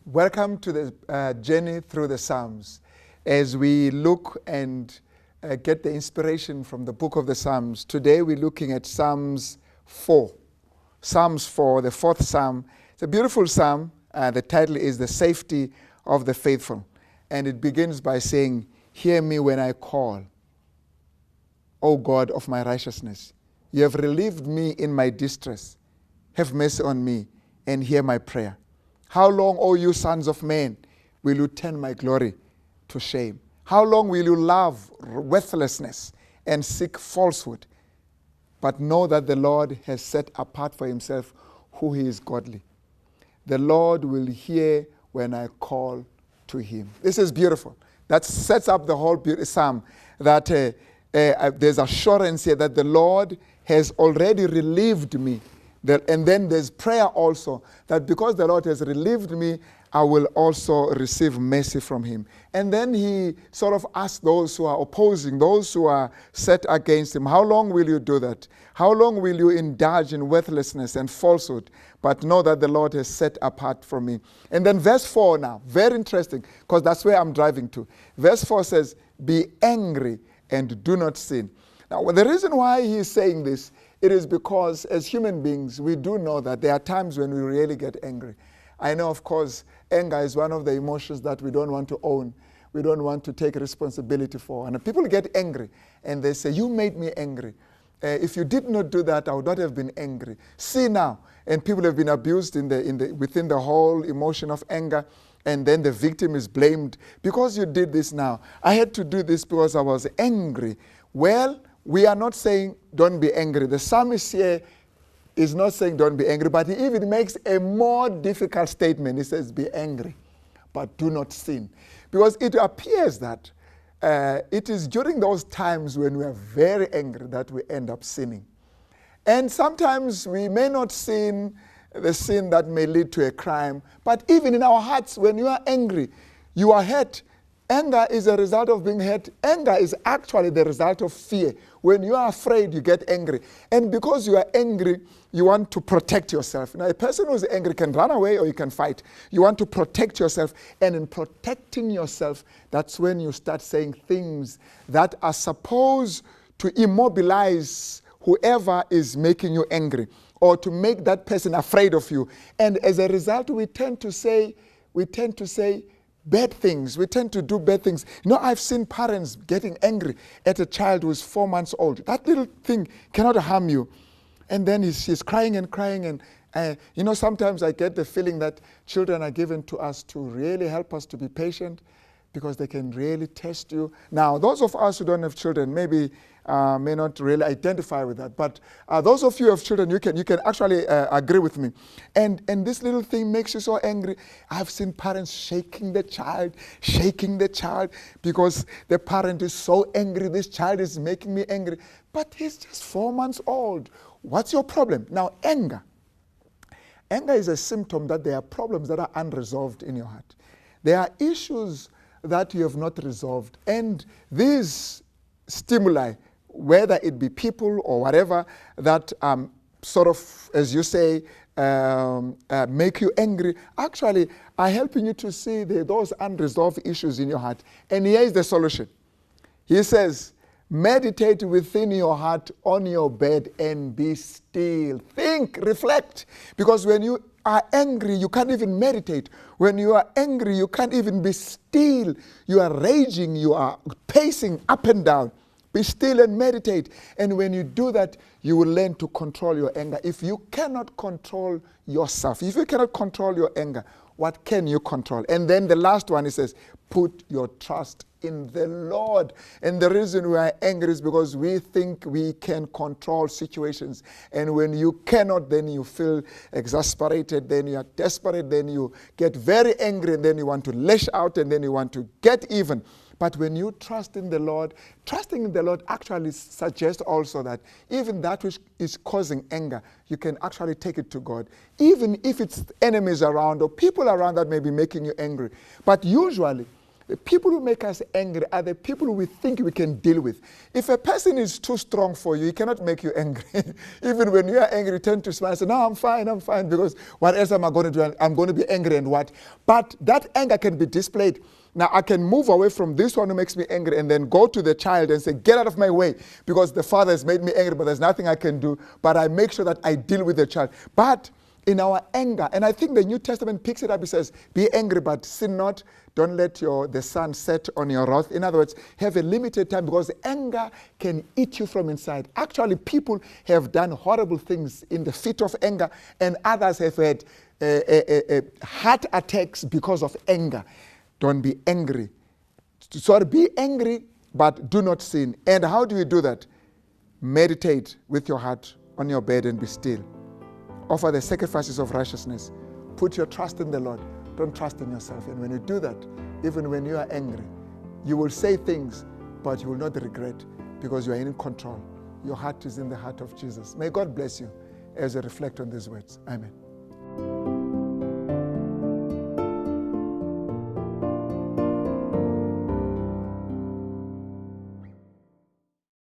Welcome to the journey through the Psalms. As we look and get the inspiration from the book of the Psalms, today we're looking at Psalms 4. Psalms 4, the fourth Psalm. It's a beautiful Psalm. The title is The Safety of the Faithful. And it begins by saying, "Hear me when I call, O God of my righteousness. You have relieved me in my distress. Have mercy on me and hear my prayer. How long, O you sons of men, will you turn my glory to shame? How long will you love worthlessness and seek falsehood? But know that the Lord has set apart for himself who he is godly. The Lord will hear when I call to him." This is beautiful. That sets up the whole psalm, that there's assurance here that the Lord has already relieved me. And then there's prayer also, that because the Lord has relieved me, I will also receive mercy from him. And then he sort of asks those who are opposing, those who are set against him, how long will you do that? How long will you indulge in worthlessness and falsehood? But know that the Lord has set apart from me. And then verse 4 now, very interesting, because that's where I'm driving to. Verse 4 says, "Be angry and do not sin." Now, the reason why he's saying this, it is because as human beings, we do know that there are times when we really get angry. I know, of course, anger is one of the emotions that we don't want to own. We don't want to take responsibility for. And people get angry and they say, "You made me angry. If you did not do that, I would not have been angry. See now." And people have been abused within the whole emotion of anger. And then the victim is blamed. "Because you did this now. I had to do this because I was angry." Well, we are not saying don't be angry. The psalmist here is not saying don't be angry, but he even makes a more difficult statement. He says, "Be angry, but do not sin." Because it appears that it is during those times when we are very angry that we end up sinning. And sometimes we may not sin the sin that may lead to a crime, but even in our hearts, when you are angry, you are hurt. Anger is a result of being hurt. Anger is actually the result of fear. When you are afraid, you get angry. And because you are angry, you want to protect yourself. Now, a person who is angry can run away or you can fight. You want to protect yourself. And in protecting yourself, that's when you start saying things that are supposed to immobilize whoever is making you angry or to make that person afraid of you. And as a result, we tend to say bad things. We tend to do bad things. You know, I've seen parents getting angry at a child who is 4 months old. That little thing cannot harm you. And then she's crying and crying. And, sometimes I get the feeling that children are given to us to really help us to be patient because they can really test you. Now, those of us who don't have children maybe may not really identify with that. But those of you who have children, you can actually agree with me. And this little thing makes you so angry. I've seen parents shaking the child because the parent is so angry. This child is making me angry. But he's just 4 months old. What's your problem? Now, anger. Anger is a symptom that there are problems that are unresolved in your heart. There are issues that you have not resolved. And these stimuli, whether it be people or whatever, that sort of, as you say, make you angry, actually are helping you to see those unresolved issues in your heart. And here is the solution. He says, "Meditate within your heart on your bed and be still." Think, reflect. Because when you are angry, you can't even meditate. When you are angry, you can't even be still. You are raging, you are pacing up and down. Be still and meditate. And when you do that, you will learn to control your anger. If you cannot control yourself, if you cannot control your anger, what can you control? And then the last one, he says, put your trust in the Lord. And the reason we are angry is because we think we can control situations. And when you cannot, then you feel exasperated, then you are desperate, then you get very angry, and then you want to lash out, and then you want to get even. But when you trust in the Lord, trusting in the Lord actually suggests also that even that which is causing anger, you can actually take it to God. Even if it's enemies around or people around that may be making you angry. But usually, The people who make us angry are the people who we think we can deal with. If a person is too strong for you, he cannot make you angry. Even when you are angry, you tend to smile and say, no, I'm fine, because what else am I going to do? I'm going to be angry and what? But that anger can be displayed. Now, I can move away from this one who makes me angry and then go to the child and say, get out of my way, because the father has made me angry, but there's nothing I can do. But I make sure that I deal with the child. But in our anger, and I think the New Testament picks it up, it says, be angry, but sin not. Don't let the sun set on your wrath. In other words, have a limited time, because anger can eat you from inside. Actually, people have done horrible things in the fit of anger, and others have had heart attacks because of anger. Don't be angry. So be angry, but do not sin. And how do you do that? Meditate with your heart on your bed and be still. Offer the sacrifices of righteousness. Put your trust in the Lord. Don't trust in yourself. And when you do that, even when you are angry, you will say things, but you will not regret, because you are in control. Your heart is in the heart of Jesus. May God bless you as you reflect on these words. Amen.